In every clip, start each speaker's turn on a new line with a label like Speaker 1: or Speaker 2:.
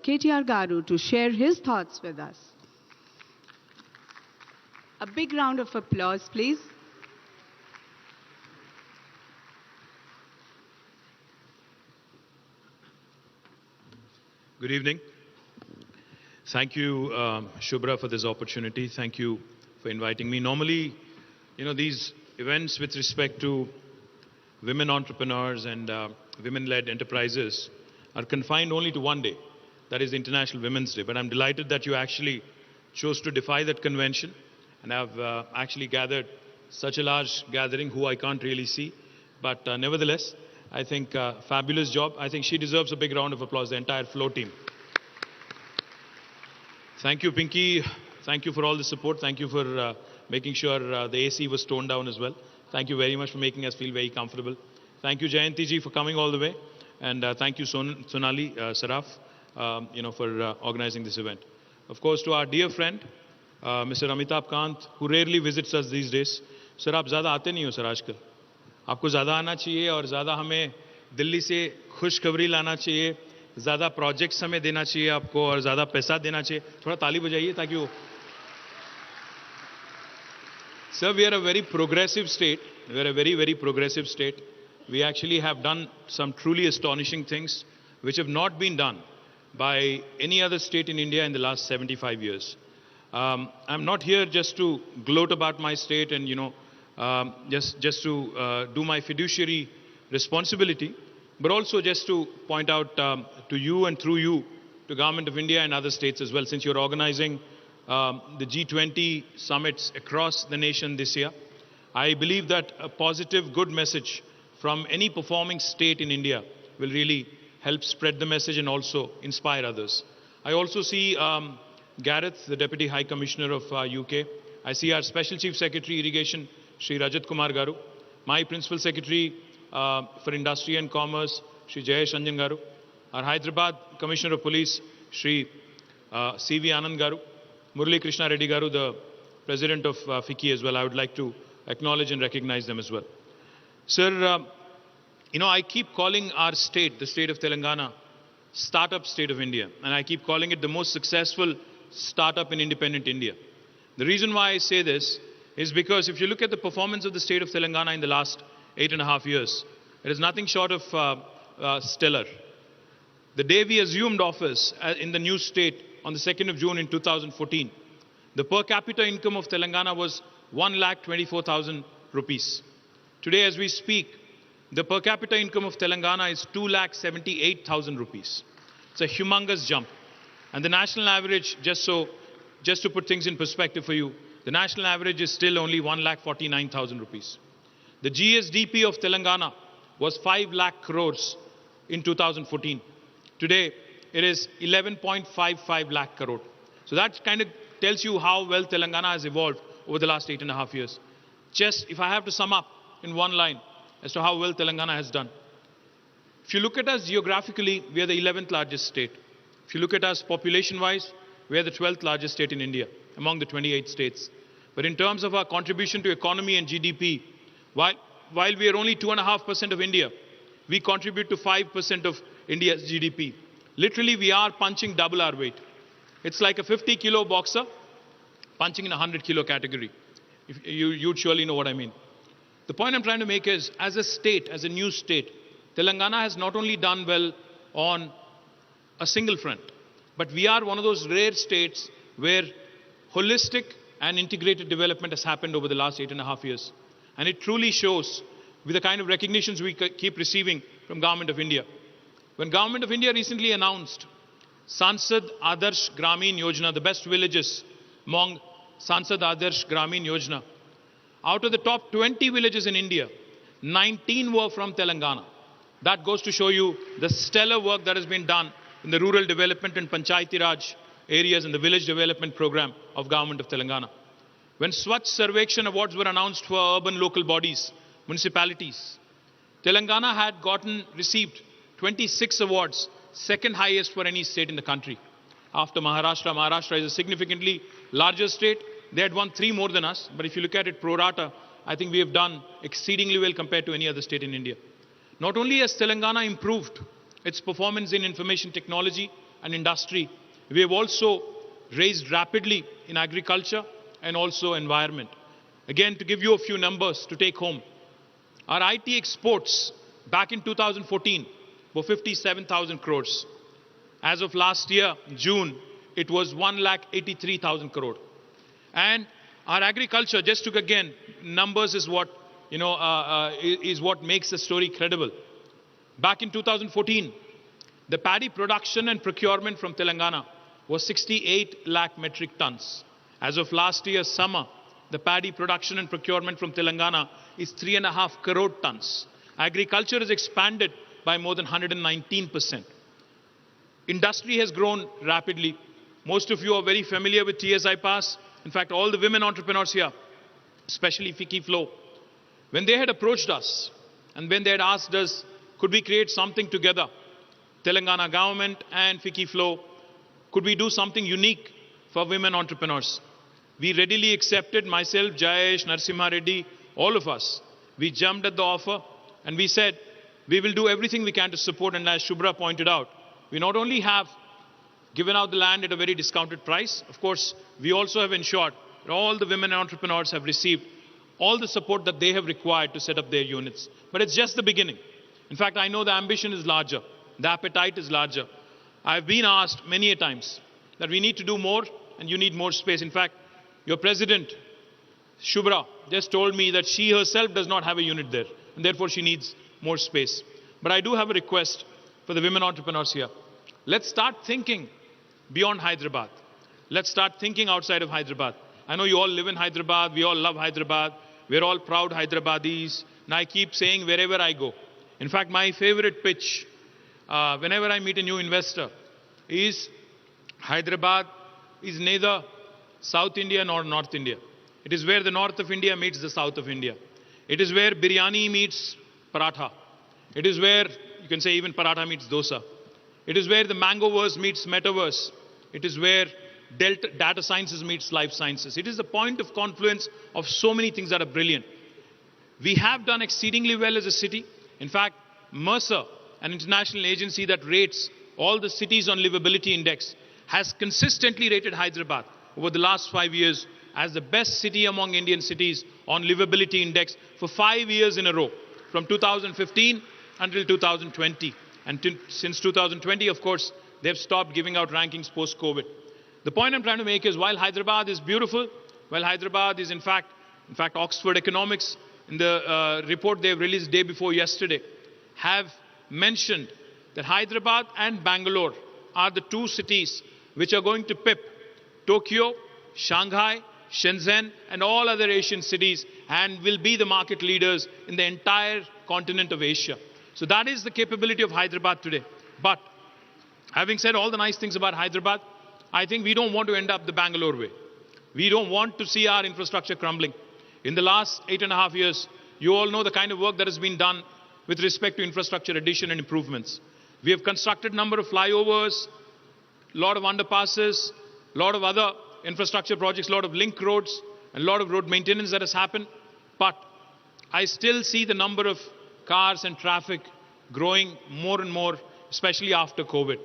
Speaker 1: KTR Garu to share his thoughts with us. A big round of applause, please.
Speaker 2: Good evening. Thank you, Shubhra, for this opportunity. Thank you for inviting me. Normally, these events with respect to women entrepreneurs and women-led enterprises are confined only to one day, that is International Women's Day. But I'm delighted that you actually chose to defy that convention and have actually gathered such a large gathering who I can't really see. But nevertheless, I think fabulous job. I think she deserves a big round of applause, the entire FLO team. Thank you, Pinky. Thank you for all the support. Thank you for making sure the AC was toned down as well. Thank you very much for making us feel very comfortable. Thank you, Jayanti ji, for coming all the way. And thank you, Sonali Saraf, for organizing this event. Of course, to our dear friend, Mr. Amitabh Kant, who rarely visits us these days. Sir, आप ज़्यादा आते नहीं हो sir आजकल. आपको ज़्यादा आना चाहिए और ज़्यादा हमें दिल्ली से खुशखबरी लाना चाहिए, ज़्यादा प्रोजेक्ट्स हमें देना चाहिए आपको और ज़्यादा पैसा देना चाहिए. थोड़ा ताली बजाइए ताकि वो. Sir, we are a very progressive state. We are a very, very progressive state. We actually have done some truly astonishing things which have not been done by any other state in India in the last 75 years. I'm not here just to gloat about my state and, just to do my fiduciary responsibility, but also just to point out to you and through you to Government of India and other states as well, since you're organizing the G20 summits across the nation this year. I believe that a positive, good message from any performing state in India will really help spread the message and also inspire others. I also see Gareth, the Deputy High Commissioner of UK. I see our Special Chief Secretary Irrigation, Shri Rajat Kumar Garu. My Principal Secretary for Industry and Commerce, Shri Jayesh Anjan Garu. Our Hyderabad Commissioner of Police, Shri C.V. Anand Garu. Murali Krishna Reddy Garu, the President of FICCI as well. I would like to acknowledge and recognize them as well. Sir, I keep calling our state, the state of Telangana, startup state of India. And I keep calling it the most successful startup in independent India. The reason why I say this is because if you look at the performance of the state of Telangana in the last 8.5 years, it is nothing short of stellar. The day we assumed office in the new state on the 2nd of June in 2014, the per capita income of Telangana was 1,24,000 rupees. Today, as we speak, the per capita income of Telangana is 2,78,000 rupees. It's a humongous jump. And the national average, just to put things in perspective for you, the national average is still only 1,49,000 rupees. The GSDP of Telangana was 5 lakh crores in 2014. Today, it is 11.55 lakh crore. So that kind of tells you how well Telangana has evolved over the last 8.5 years. Just if I have to sum up in one line as to how well Telangana has done. If you look at us geographically, we are the 11th largest state. If you look at us population-wise, we are the 12th largest state in India among the 28 states. But in terms of our contribution to economy and GDP, while we are only 2.5% of India, we contribute to 5% of India's GDP. Literally, we are punching double our weight. It's like a 50-kilo boxer punching in a 100-kilo category. You'd surely know what I mean. The point I'm trying to make is, as a state, as a new state, Telangana has not only done well on a single front, but we are one of those rare states where holistic and integrated development has happened over the last 8.5 years. And it truly shows with the kind of recognitions we keep receiving from Government of India. When Government of India recently announced Sansad Adarsh Gramin Yojana, the best villages among Sansad Adarsh Gramin Yojana, out of the top 20 villages in India, 19 were from Telangana. That goes to show you the stellar work that has been done in the rural development and Panchayati Raj areas and the village development program of Government of Telangana. When Swachh Sarvekshan Awards were announced for urban local bodies, municipalities, Telangana had received 26 awards, second highest for any state in the country. After Maharashtra, Maharashtra is a significantly larger state. They had won 3 more than us, but if you look at it pro rata, I think we have done exceedingly well compared to any other state in India. Not only has Telangana improved its performance in information technology, and industry, we have also raised rapidly in agriculture and also environment. Again, to give you a few numbers to take home, our IT exports back in 2014 were 57,000 crores. As of last year, June, it was 1,83,000 crore. And our agriculture, just to again, numbers is what, is what makes the story credible. Back in 2014, the paddy production and procurement from Telangana was 68 lakh metric tons. As of last year's summer, the paddy production and procurement from Telangana is 3.5 crore tons. Agriculture has expanded by more than 119%. Industry has grown rapidly. Most of you are very familiar with TSI Pass. In fact, all the women entrepreneurs here, especially FLO, when they had approached us and when they had asked us, could we create something together, Telangana government and FLO, could we do something unique for women entrepreneurs? We readily accepted, myself, Jayesh, Narasimha Reddy, all of us. We jumped at the offer and we said, we will do everything we can to support. And as Shubhra pointed out, we not only have given out the land at a very discounted price, of course, we also have ensured that all the women entrepreneurs have received all the support that they have required to set up their units. But it's just the beginning. In fact, I know the ambition is larger. The appetite is larger. I've been asked many a times that we need to do more and you need more space. In fact, your president, Shubhra, just told me that she herself does not have a unit there and therefore she needs more space. But I do have a request for the women entrepreneurs here. Let's start thinking beyond Hyderabad. Let's start thinking outside of Hyderabad. I know you all live in Hyderabad. We all love Hyderabad. We're all proud Hyderabadis. And I keep saying wherever I go. In fact, my favorite pitch, whenever I meet a new investor, is Hyderabad is neither South India nor North India. It is where the north of India meets the south of India. It is where biryani meets paratha. It is where, you can say even paratha meets dosa. It is where the mangoverse meets metaverse. It is where data sciences meets life sciences. It is the point of confluence of so many things that are brilliant. We have done exceedingly well as a city. In fact, Mercer, an international agency that rates all the cities on livability index, has consistently rated Hyderabad over the last 5 years as the best city among Indian cities on livability index for 5 years in a row, from 2015 until 2020. And since 2020, of course, they've stopped giving out rankings post-COVID. The point I'm trying to make is while Hyderabad is beautiful, while Hyderabad is in fact Oxford Economics, in the report they've released day before yesterday, have mentioned that Hyderabad and Bangalore are the two cities which are going to pip Tokyo, Shanghai, Shenzhen, and all other Asian cities and will be the market leaders in the entire continent of Asia. So that is the capability of Hyderabad today. But having said all the nice things about Hyderabad, I think we don't want to end up the Bangalore way. We don't want to see our infrastructure crumbling. In the last 8.5 years, you all know the kind of work that has been done with respect to infrastructure addition and improvements. We have constructed a number of flyovers, a lot of underpasses, a lot of other infrastructure projects, a lot of link roads, and a lot of road maintenance that has happened. But I still see the number of cars and traffic growing more and more, especially after COVID.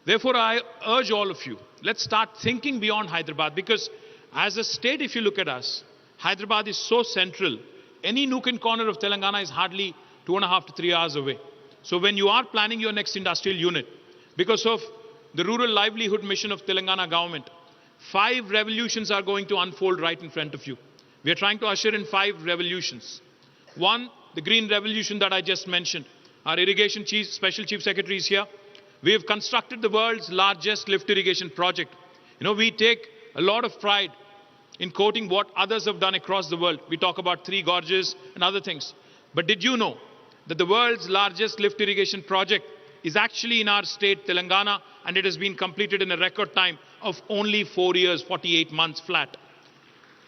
Speaker 2: Therefore, I urge all of you, let's start thinking beyond Hyderabad, because as a state, if you look at us, Hyderabad is so central. Any nook and corner of Telangana is hardly 2.5 to 3 hours away. So when you are planning your next industrial unit, because of the rural livelihood mission of Telangana government, 5 revolutions are going to unfold right in front of you. We are trying to usher in 5 revolutions. One, the green revolution that I just mentioned. Our irrigation chief, special chief secretary is here. We have constructed the world's largest lift irrigation project. You know, we take a lot of pride in quoting what others have done across the world. We talk about 3 gorges and other things. But did you know that the world's largest lift irrigation project is actually in our state, Telangana, and it has been completed in a record time of only 4 years, 48 months flat.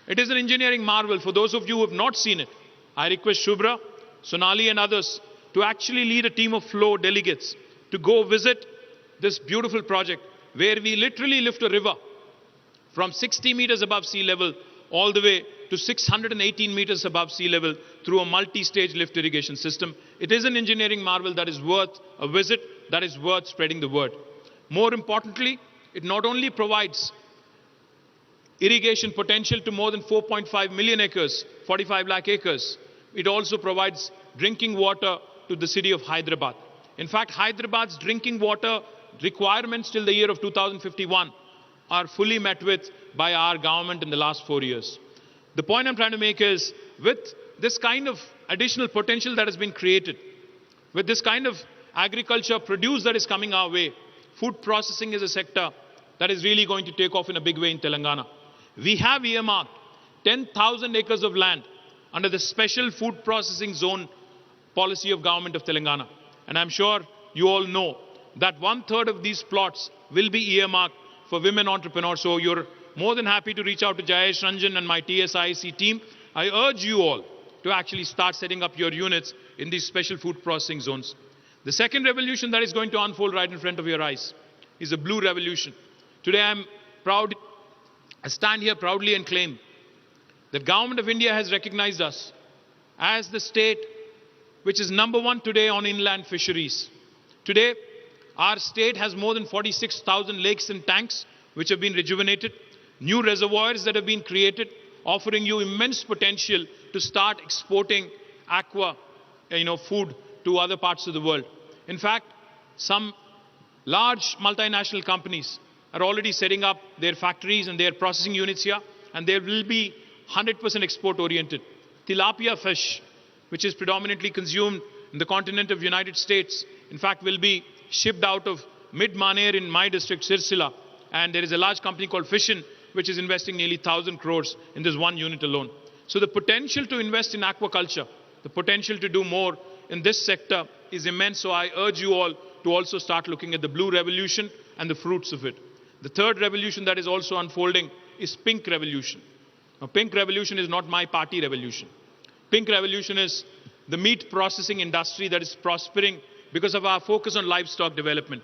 Speaker 2: It is an engineering marvel. For those of you who have not seen it, I request Shubhra, Sonali and others to actually lead a team of FLO delegates to go visit this beautiful project where we literally lift a river from 60 meters above sea level all the way to 618 meters above sea level through a multi-stage lift irrigation system. It is an engineering marvel that is worth a visit, that is worth spreading the word. More importantly, it not only provides irrigation potential to more than 4.5 million acres, 45 lakh acres, it also provides drinking water to the city of Hyderabad. In fact, Hyderabad's drinking water requirements till the year of 2051 are fully met with by our government in the last 4 years. The point I'm trying to make is, with this kind of additional potential that has been created, with this kind of agriculture produce that is coming our way, food processing is a sector that is really going to take off in a big way in Telangana. We have earmarked 10,000 acres of land under the special food processing zone policy of government of Telangana. And I'm sure you all know that 1/3 of these plots will be earmarked for women entrepreneurs. So you're more than happy to reach out to Jayesh Ranjan and my TSIC team. I urge you all to actually start setting up your units in these special food processing zones. The second revolution that is going to unfold right in front of your eyes is the blue revolution. Today I stand here proudly and claim that Government of India has recognized us as the state which is #1 today on inland fisheries. Today, our state has more than 46,000 lakes and tanks which have been rejuvenated, new reservoirs that have been created, offering you immense potential to start exporting aqua, food to other parts of the world. In fact, some large multinational companies are already setting up their factories and their processing units here, and they will be 100% export oriented. Tilapia fish, which is predominantly consumed in the continent of United States, in fact will be shipped out of Mid-Maner in my district, Sirsila, and there is a large company called Fishin which is investing nearly 1,000 crores in this one unit alone. So the potential to invest in aquaculture, the potential to do more in this sector is immense. So I urge you all to also start looking at the blue revolution and the fruits of it. The third revolution that is also unfolding is pink revolution. Now, pink revolution is not my party revolution. Pink revolution is the meat processing industry that is prospering because of our focus on livestock development.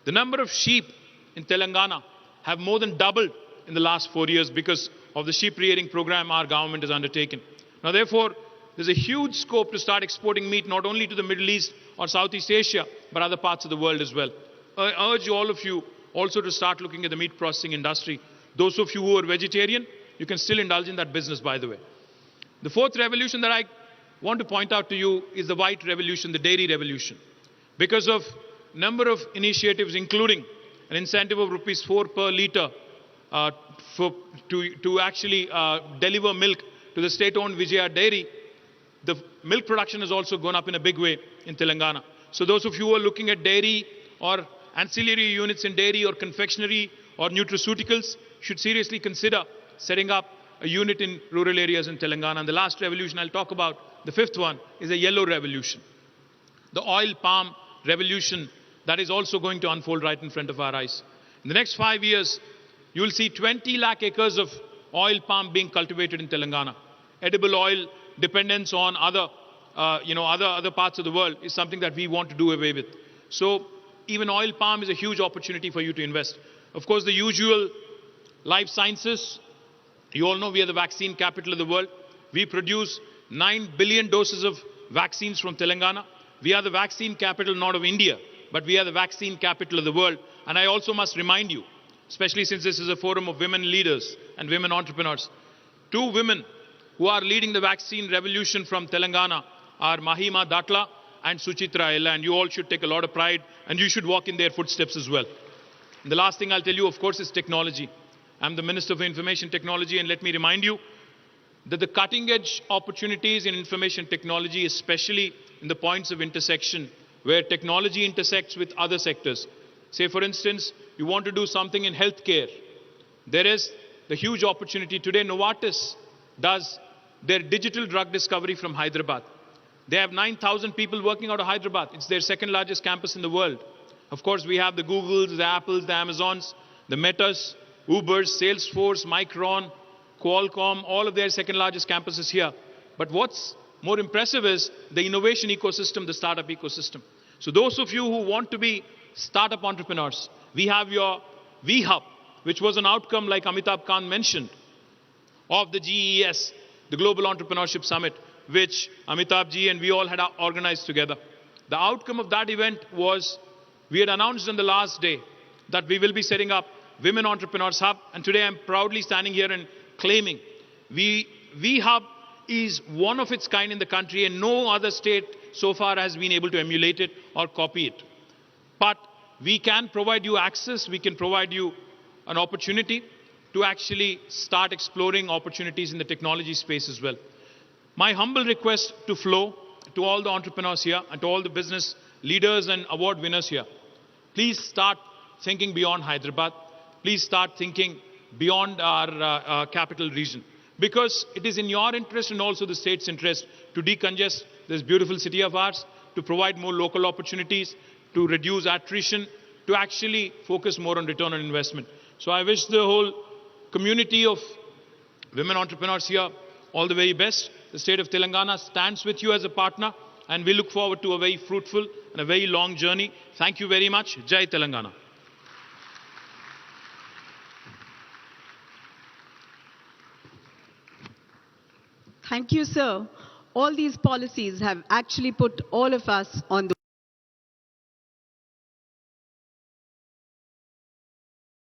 Speaker 2: The number of sheep in Telangana have more than doubled in the last 4 years because of the sheep rearing program our government has undertaken. Now, therefore, there's a huge scope to start exporting meat not only to the Middle East or Southeast Asia, but other parts of the world as well. I urge all of you also to start looking at the meat processing industry. Those of you who are vegetarian, you can still indulge in that business, by the way. The fourth revolution that I want to point out to you is the white revolution, the dairy revolution. Because of number of initiatives, including an incentive of ₹4 per litre to actually deliver milk to the state-owned Vijaya dairy, the milk production has also gone up in a big way in Telangana. So those of you who are looking at dairy or ancillary units in dairy or confectionery or nutraceuticals should seriously consider setting up a unit in rural areas in Telangana. And the last revolution I'll talk about, the fifth one, is a yellow revolution. The oil palm revolution that is also going to unfold right in front of our eyes. In the next 5 years, you will see 20 lakh acres of oil palm being cultivated in Telangana. Edible oil dependence on other parts of the world is something that we want to do away with. So even oil palm is a huge opportunity for you to invest. Of course, the usual life sciences. You all know we are the vaccine capital of the world. We produce 9 billion doses of vaccines from Telangana. We are the vaccine capital not of India, but we are the vaccine capital of the world. And I also must remind you, especially since this is a forum of women leaders and women entrepreneurs, 2 women who are leading the vaccine revolution from Telangana are Mahima Datla and Suchitra Ella, and you all should take a lot of pride and you should walk in their footsteps as well. And the last thing I'll tell you, of course, is technology. I'm the Minister for Information Technology, and let me remind you that the cutting-edge opportunities in information technology, especially in the points of intersection where technology intersects with other sectors. Say, for instance, you want to do something in healthcare. There is the huge opportunity. Today, Novartis does their digital drug discovery from Hyderabad. They have 9,000 people working out of Hyderabad. It's their second largest campus in the world. Of course, we have the Googles, the Apples, the Amazons, the Metas, Ubers, Salesforce, Micron, Qualcomm, all of their second largest campuses here. But what's more impressive is the innovation ecosystem, the startup ecosystem. So those of you who want to be startup entrepreneurs, we have your V-Hub, which was an outcome, like Amitabh Kant mentioned, of the GES, the Global Entrepreneurship Summit, which Amitabh ji and we all had organized together. The outcome of that event was, we had announced on the last day that we will be setting up Women Entrepreneurs Hub. And today I'm proudly standing here and claiming V Hub is one of its kind in the country, and no other state so far has been able to emulate it or copy it. But we can provide you access, we can provide you an opportunity to actually start exploring opportunities in the technology space as well. My humble request to FLO, to all the entrepreneurs here, and to all the business leaders and award winners here, please start thinking beyond Hyderabad. Please start thinking beyond our capital region. Because it is in your interest and also the state's interest to decongest this beautiful city of ours, to provide more local opportunities, to reduce attrition, to actually focus more on return on investment. So I wish the whole community of women entrepreneurs here all the very best. The state of Telangana stands with you as a partner, and we look forward to a very fruitful and a very long journey. Thank you very much. Jai Telangana.
Speaker 1: Thank you, sir. All these policies have actually put all of us on the